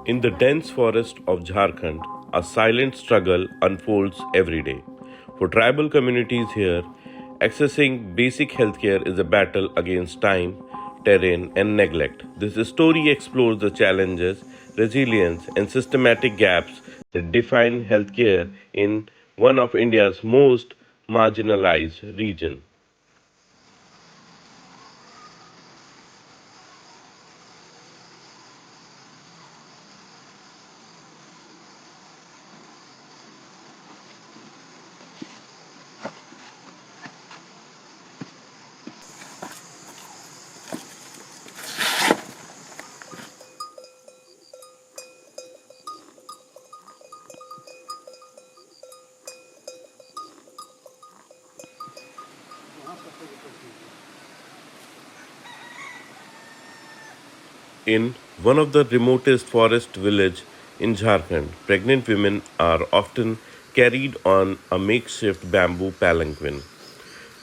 In the dense forest of Jharkhand, a silent struggle unfolds every day. For tribal communities here, accessing basic healthcare is a battle against time, terrain, and neglect. This story explores the challenges, resilience, and systematic gaps that define healthcare in one of India's most marginalized regions. In one of the remotest forest village in Jharkhand, pregnant women are often carried on a makeshift bamboo palanquin.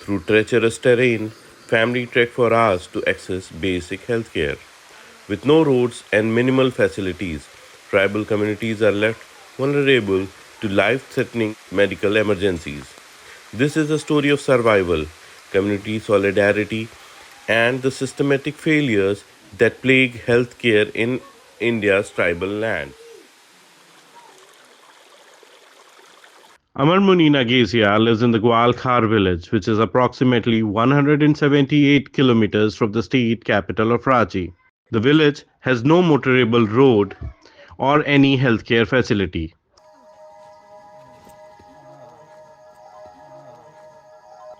Through treacherous terrain, family trek for hours to access basic health care. With no roads and minimal facilities, tribal communities are left vulnerable to life threatening medical emergencies. This is a story of survival, community solidarity, and the systematic failures that plague healthcare in India's tribal lands. Amar Muni Nagesia lives in the Gwalkhar village, which is approximately 178 kilometers from the state capital of Ranchi. The village has no motorable road or any healthcare facility.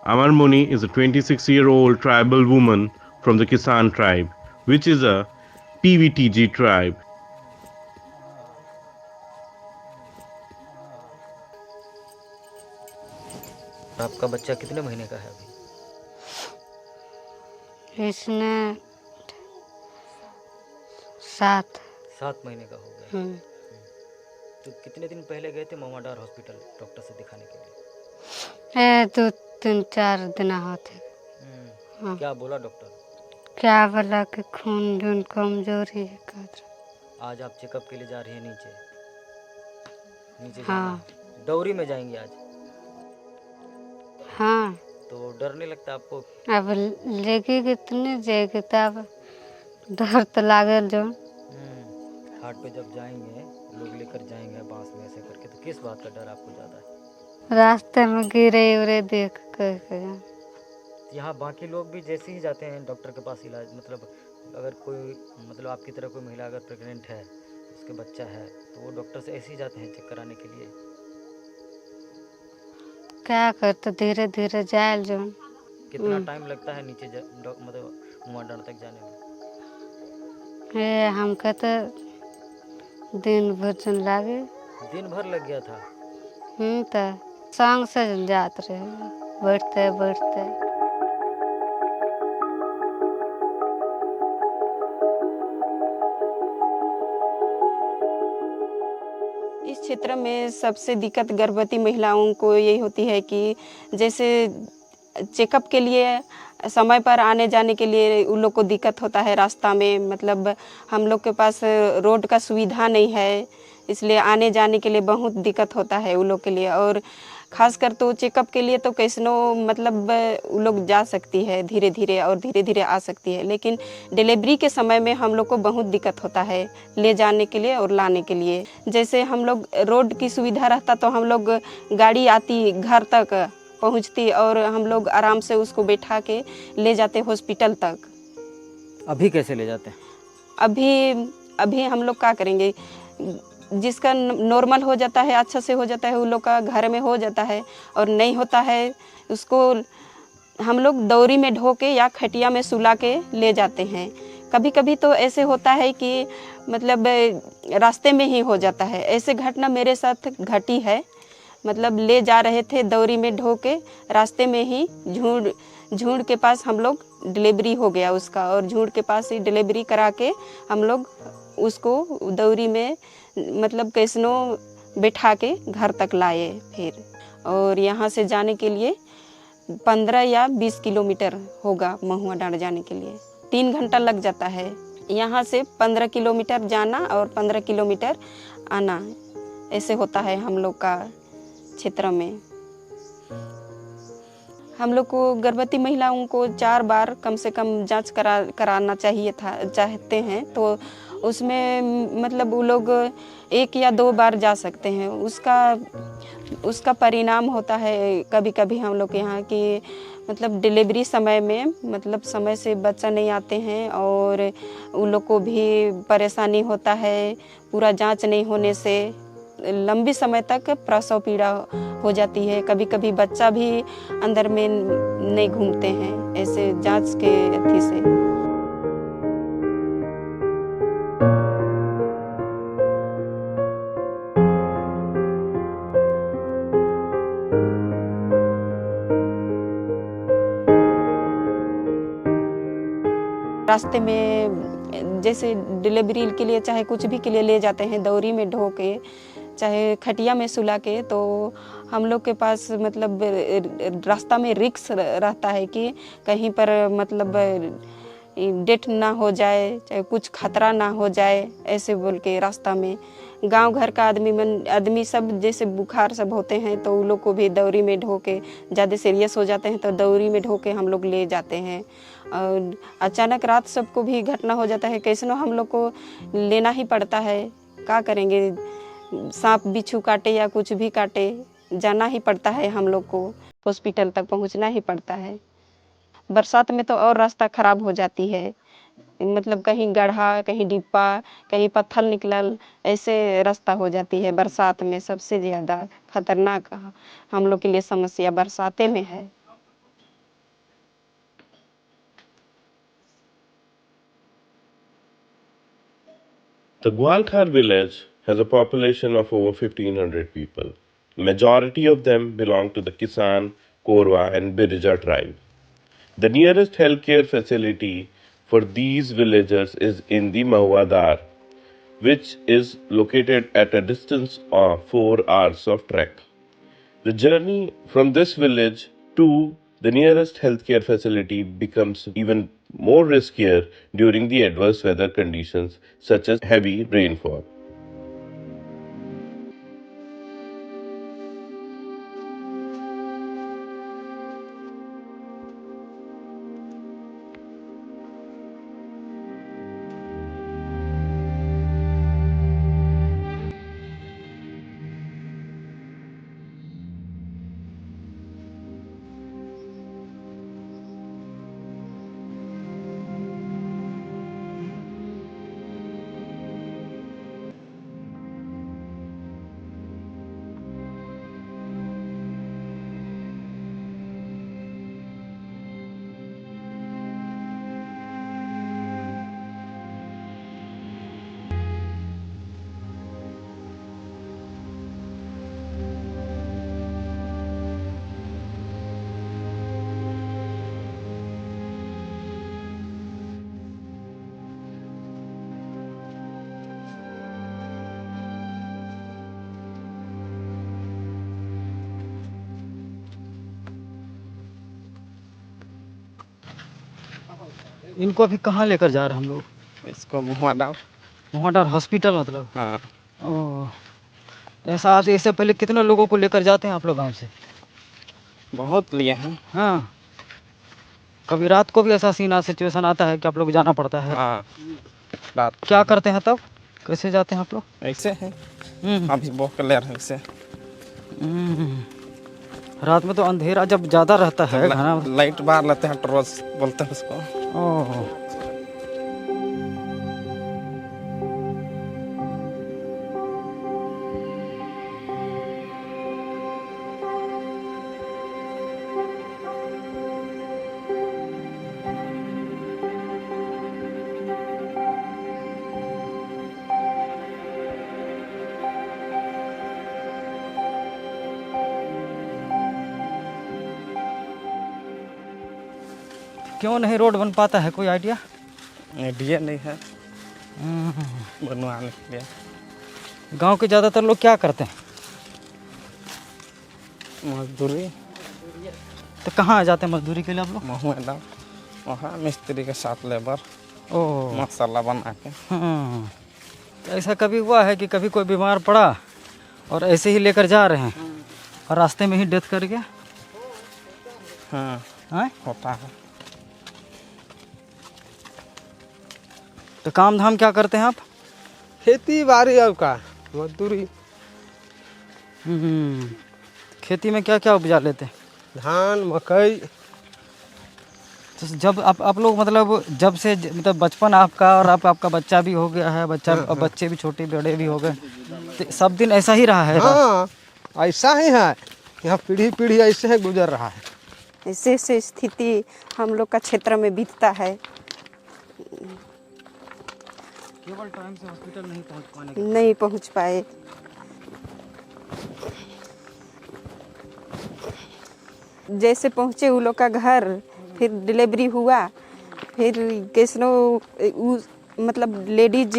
Amar Muni is a 26-year-old tribal woman from the Kisan tribe, which is a PVTG tribe. आपका बच्चा कितने महीने का है अभी? इसने 7। 7 महीने का हो गया। तो कितने दिन पहले गए थे मवाडार हॉस्पिटल डॉक्टर से दिखाने के लिए? ये 2-3-4 दिन होते। हाँ। क्या बोला डॉक्टर? क्या बोला कि खून जून कमजोरी है कर। आज आप चेकअप के लिए जा रही हैं नीचे? नीचे हाँ। जाना है? दौरी में जाएंगे आज? हाँ। तो डर नहीं लगता आपको? अब लेके कितने जाएगी तब डर तो लागल जो। हाट पे जब जाएंगे लोग लेकर जाएंगे बांस में ऐसे करके, तो किस बात का डर आपको ज़्यादा है? रास्ते में गिरे उरे देख कर यहाँ बाकी लोग भी जैसे ही जाते हैं डॉक्टर के पास इलाज, मतलब अगर कोई, मतलब आपकी तरह कोई महिला अगर प्रेग्नेंट है, उसके बच्चा है, तो वो डॉक्टर से ऐसे ही जाते हैं चेक कराने के लिए। क्या करते धीरे धीरे जाए जो। कितना टाइम लगता है नीचे मतलब मुआडार तक जाने में? ये हमका तो दिन भर जन लागे। दिन भर लग गया था? तो संग से जात रहे बैठते बैठते। इस क्षेत्र में सबसे दिक्कत गर्भवती महिलाओं को यही होती है कि जैसे चेकअप के लिए समय पर आने जाने के लिए उन लोग को दिक्कत होता है रास्ता में, मतलब हम लोग के पास रोड का सुविधा नहीं है, इसलिए आने जाने के लिए बहुत दिक्कत होता है उन लोग के लिए। और खासकर तो चेकअप के लिए तो कैसनो मतलब उन लोग जा सकती है धीरे धीरे और धीरे धीरे आ सकती है, लेकिन डिलीवरी के समय में हम लोग को बहुत दिक्कत होता है ले जाने के लिए और लाने के लिए। जैसे हम लोग रोड की सुविधा रहता तो हम लोग गाड़ी आती घर तक पहुंचती और हम लोग आराम से उसको बैठा के ले जाते हॉस्पिटल तक। अभी कैसे ले जाते हैं? अभी हम लोग क्या करेंगे, जिसका नॉर्मल हो जाता है, अच्छा से हो जाता है, उन लोग का घर में हो जाता है, और नहीं होता है उसको हम लोग दौरी में ढो के या खटिया में सुला के ले जाते हैं। कभी कभी तो ऐसे होता है कि मतलब रास्ते में ही हो जाता है। ऐसे घटना मेरे साथ घटी है, मतलब ले जा रहे थे दौरी में ढो के, रास्ते में ही झूड़ के पास हम लोग डिलीवरी हो गया उसका, और झूड़ के पास ही डिलीवरी करा के हम लोग उसको दौरी में मतलब कैसनो बैठा के घर तक लाए फिर। और यहाँ से जाने के लिए 15 या 20 किलोमीटर होगा महुआ डाँड़ जाने के लिए, 3 घंटा लग जाता है। यहाँ से 15 किलोमीटर जाना और 15 किलोमीटर आना, ऐसे होता है हम लोग का क्षेत्र में। हम लोग को गर्भवती महिलाओं को 4 बार कम से कम जांच कराना चाहते हैं, तो उसमें मतलब वो लोग 1 या 2 बार जा सकते हैं। उसका परिणाम होता है कभी कभी हम लोग के यहाँ कि मतलब डिलीवरी समय में मतलब समय से बच्चा नहीं आते हैं और उन लोग को भी परेशानी होता है। पूरा जांच नहीं होने से लंबी समय तक प्रसव पीड़ा हो जाती है। कभी कभी बच्चा भी अंदर में नहीं घूमते हैं ऐसे जांच के अथी से। रास्ते में जैसे डिलीवरी के लिए चाहे कुछ भी के लिए ले जाते हैं, दौरी में ढो के चाहे खटिया में सुला के, तो हम लोग के पास मतलब रास्ता में रिस्क रहता है कि कहीं पर मतलब डेथ ना हो जाए, चाहे कुछ खतरा ना हो जाए, ऐसे बोल के रास्ता में गांव घर का आदमी सब जैसे बुखार सब होते हैं तो उन लोग को भी दौरी में ढो के, ज़्यादा सीरियस हो जाते हैं तो दौरी में ढो के हम लोग ले जाते हैं। और अचानक रात सबको भी घटना हो जाता है, कैसनो हम लोग को लेना ही पड़ता है। क्या करेंगे, सांप बिच्छू काटे या कुछ भी काटे, जाना ही पड़ता है हम लोग को, हॉस्पिटल तक पहुंचना ही पड़ता है। बरसात में तो और रास्ता खराब हो जाती है, मतलब कहीं गड्ढा, कहीं डिब्बा, कहीं पत्थर निकलल, ऐसे रास्ता हो जाती है। बरसात में सबसे ज़्यादा खतरनाक हम लोग के लिए समस्या बरसाते में है। The Gwalthar village has a population of over 1500 people. Majority of them belong to the Kisan, Korwa and Birija tribe. The nearest healthcare facility for these villagers is in the Mahuadar, which is located at a distance of 4 hours of trek. The journey from this village to the nearest healthcare facility becomes even more riskier during the adverse weather conditions such as heavy rainfall. इनको अभी कहाँ लेकर जा रहे हैं हम लोग? इसको मुहाडार। मोहाडार हॉस्पिटल मतलब? हाँ, ओह, ऐसा आज इससे पहले कितने लोगों को लेकर जाते हैं आप लोग गाँव से? बहुत लिए हैं। हाँ, कभी रात को भी ऐसा सिचुएशन आता है कि आप लोग जाना पड़ता है? हाँ, रात क्या करते हैं तब, कैसे जाते हैं आप लोग? ऐसे हैं, हम्म, अभी बहुत क्लियर है ऐसे। रात में तो अंधेरा जब ज़्यादा रहता है घना। लाइट बार लेते हैं, टॉर्च बोलते हैं उसको। ओह, क्यों नहीं रोड बन पाता है, कोई आइडिया? आइडिया नहीं है बनवाने के लिए। गांव के ज़्यादातर लोग क्या करते हैं? मजदूरी। तो कहाँ आ जाते हैं मजदूरी के लिए आप लोग? महुआ वहाँ मिस्त्री के साथ लेबर। ओह मसाला बना के। तो ऐसा कभी हुआ है कि कभी कोई बीमार पड़ा और ऐसे ही लेकर जा रहे हैं और रास्ते में ही डेथ कर गया? हाँ हैं? होता है। तो काम धाम क्या करते हैं आप? खेती बाड़ी और का मजदूरी। खेती में क्या क्या उपजा लेते हैं? धान मकई। तो जब आप लोग मतलब जब से मतलब बचपन आपका और आपका बच्चा भी हो गया है, बच्चा अब बच्चे भी छोटे बड़े भी हो गए, तो सब दिन ऐसा ही रहा है? हाँ ऐसा ही है, यहाँ पीढ़ी पीढ़ी ऐसे ही गुजर रहा है। ऐसे ऐसे स्थिति हम लोग का क्षेत्र में बीतता है। केवल टाइम से हॉस्पिटल नहीं पहुंच पाने नहीं पहुंच पाए। जैसे पहुँचे वो लोग का घर, फिर डिलीवरी हुआ, फिर कैसनो मतलब लेडीज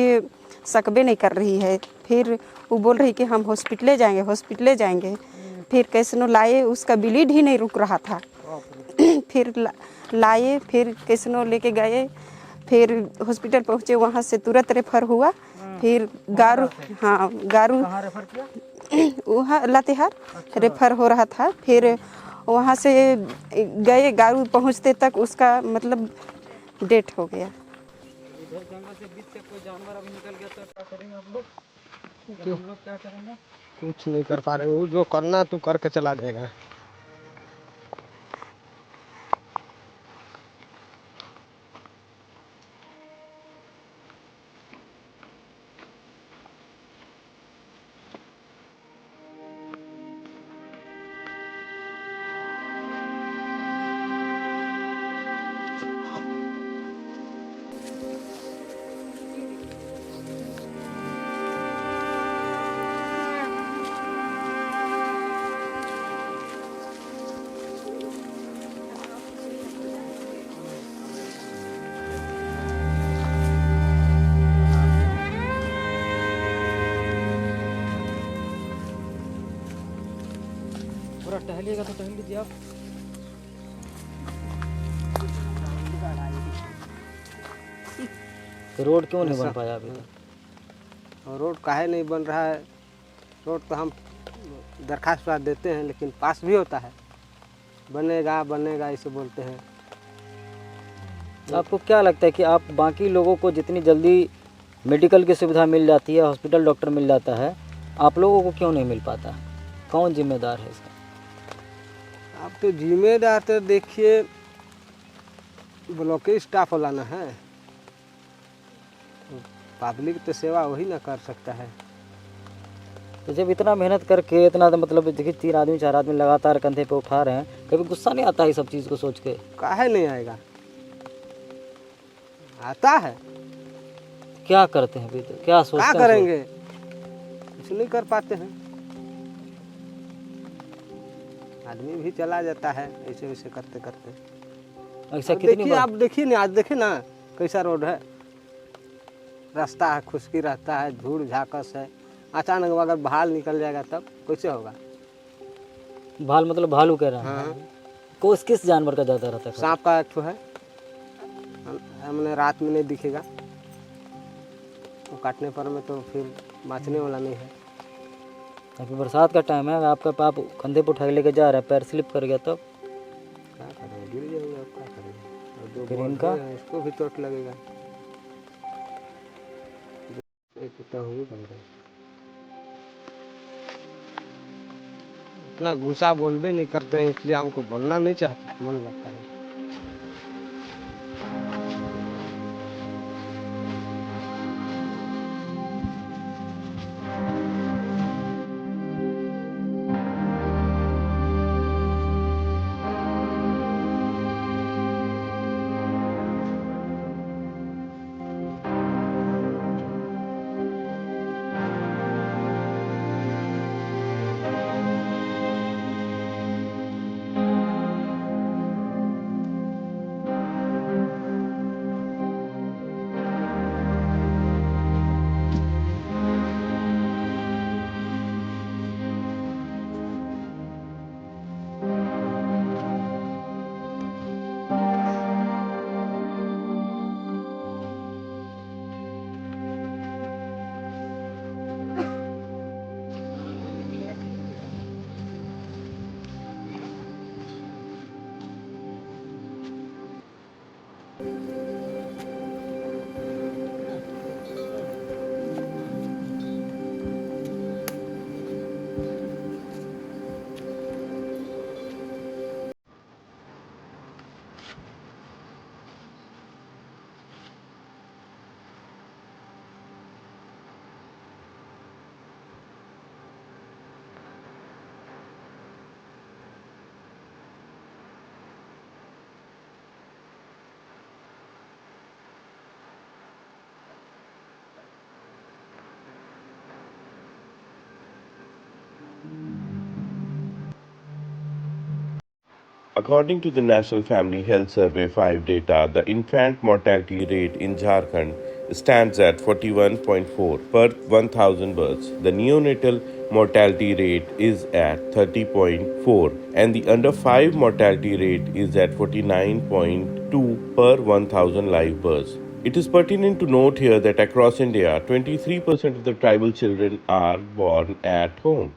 सकबे नहीं कर रही है, फिर वो बोल रही कि हम हॉस्पिटले जाएंगे हॉस्पिटले जाएंगे। फिर कैसनो लाए, उसका ब्लीड ही नहीं रुक रहा था। फिर लाए, फिर कैसनो लेके गए, फिर हॉस्पिटल पहुँचे, वहाँ से तुरंत रेफर हुआ। फिर गारू, हाँ गारू वहाँ लातेहार रेफर हो रहा था। फिर वहाँ से गए, गारू पहुँचते तक उसका मतलब डेथ हो गया। इधर जंगल से बीच से कोई जानवर अभी निकल गया तो क्या करेंगे आप लोग? हम लोग क्या करेंगे? कुछ नहीं कर पा रहे, वो जो करना तू करके चला जाएगा। पूरा टहलिएगा तो टहल लीजिए आप। तो रोड क्यों नहीं बन पाया अभी तक? और रोड काहे नहीं बन रहा है? रोड तो हम दरखास्त देते हैं लेकिन पास भी होता है, बनेगा बनेगा ऐसे बोलते हैं। तो आपको क्या लगता है कि आप बाकी लोगों को जितनी जल्दी मेडिकल की सुविधा मिल जाती है, हॉस्पिटल डॉक्टर मिल जाता है, आप लोगों को क्यों नहीं मिल पाता? कौन जिम्मेदार है इसका? अब तो जिम्मेदार तो देखिए ब्लॉक के स्टाफ वाला ना है, पब्लिक तो सेवा वही ना कर सकता है। तो जब इतना मेहनत करके इतना तो मतलब देखिए 3 आदमी 4 आदमी लगातार कंधे पे उठा रहे हैं, कभी गुस्सा नहीं आता है सब चीज़ को सोच के? काहे नहीं आएगा, आता है। क्या करते हैं अभी तो, क्या सोचते क्या हैं? करेंगे, कुछ नहीं कर पाते हैं। आदमी भी चला जाता है ऐसे वैसे करते करते। ऐसा अब कितनी देखिए, बार? आप देखिए ना, आज देखिए ना कैसा रोड है, रास्ता है, खुशकी रहता है, धूल झाकस है। अचानक अगर भाल निकल जाएगा तब कैसे होगा? भाल मतलब भालू कह रहा है? हाँ, किस जानवर का ज़्यादा रहता है? सांप का एक ठो है, हमने रात में नहीं दिखेगा, वो काटने पर में तो फिर बाँचने वाला नहीं है। अभी बरसात का टाइम है, अगर आपका पाप कंधे पर उठा के लेके जा रहा है, पैर स्लिप कर गया तब? क्या करेंगे, गिर जाएगा, अब क्या करेंगे। और जो फिर बोल इनका? रहे हैं, इसको भी चोट लगेगा। एक कुत्ता हुई बन गए, इतना गुस्सा बोलबे नहीं करते हैं, इसलिए हमको बोलना नहीं चाहते, मन लगता है। According to the National Family Health Survey 5 data, the infant mortality rate in Jharkhand stands at 41.4 per 1000 births. The neonatal mortality rate is at 30.4 and the under 5 mortality rate is at 49.2 per 1000 live births. It is pertinent to note here that across India, 23% of the tribal children are born at home.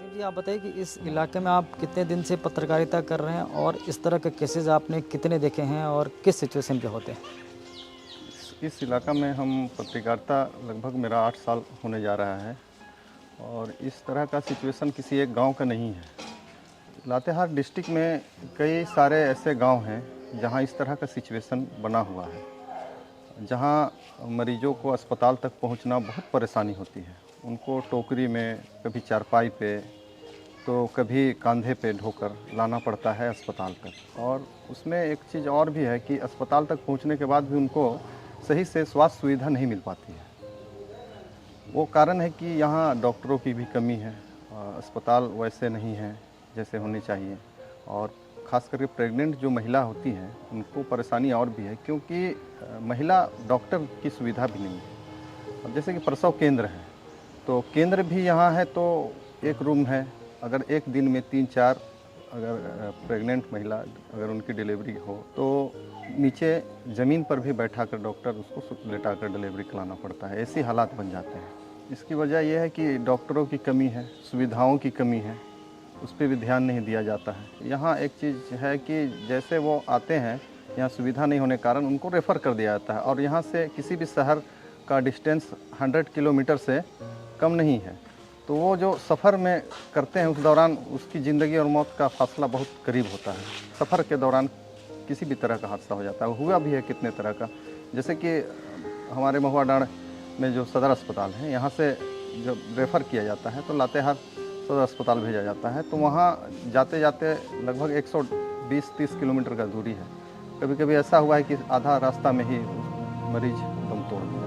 जी आप बताइए कि इस इलाके में आप कितने दिन से पत्रकारिता कर रहे हैं और इस तरह के केसेस आपने कितने देखे हैं और किस सिचुएशन पे होते हैं? इस इलाका में हम पत्रकारिता लगभग मेरा 8 साल होने जा रहा है और इस तरह का सिचुएशन किसी एक गांव का नहीं है। लातेहार डिस्ट्रिक्ट में कई सारे ऐसे गांव हैं जहां इस तरह का सिचुएशन बना हुआ है, जहां मरीजों को अस्पताल तक पहुंचना बहुत परेशानी होती है। उनको टोकरी में, कभी चारपाई पे तो कभी कंधे पे ढोकर लाना पड़ता है अस्पताल तक। और उसमें एक चीज़ और भी है कि अस्पताल तक पहुंचने के बाद भी उनको सही से स्वास्थ्य सुविधा नहीं मिल पाती है। वो कारण है कि यहाँ डॉक्टरों की भी कमी है, अस्पताल वैसे नहीं हैं जैसे होने चाहिए, और ख़ास करके प्रेग्नेंट जो महिला होती हैं उनको परेशानी और भी है क्योंकि महिला डॉक्टर की सुविधा भी नहीं है। अब जैसे कि प्रसव केंद्र है तो केंद्र भी यहाँ है, तो एक रूम है, अगर एक दिन में 3-4 अगर प्रेग्नेंट महिला अगर उनकी डिलीवरी हो तो नीचे ज़मीन पर भी बैठा कर डॉक्टर उसको लेटा कर डिलीवरी कराना पड़ता है। ऐसी हालात बन जाते हैं। इसकी वजह यह है कि डॉक्टरों की कमी है, सुविधाओं की कमी है, उस पर भी ध्यान नहीं दिया जाता है। यहाँ एक चीज़ है कि जैसे वो आते हैं, यहाँ सुविधा नहीं होने के कारण उनको रेफ़र कर दिया जाता है और यहाँ से किसी भी शहर का डिस्टेंस 100 किलोमीटर से कम नहीं है। तो वो जो सफ़र में करते हैं उस दौरान उसकी ज़िंदगी और मौत का फासला बहुत करीब होता है। सफ़र के दौरान किसी भी तरह का हादसा हो जाता है, हुआ भी है कितने तरह का। जैसे कि हमारे महुआ डांड में जो सदर अस्पताल है, यहाँ से जब रेफ़र किया जाता है तो लातेहार सदर अस्पताल भेजा जाता है, तो वहाँ जाते जाते लगभग 120-130 किलोमीटर का दूरी है। कभी कभी ऐसा हुआ है कि आधा रास्ता में ही मरीज दम तोड़ दिया।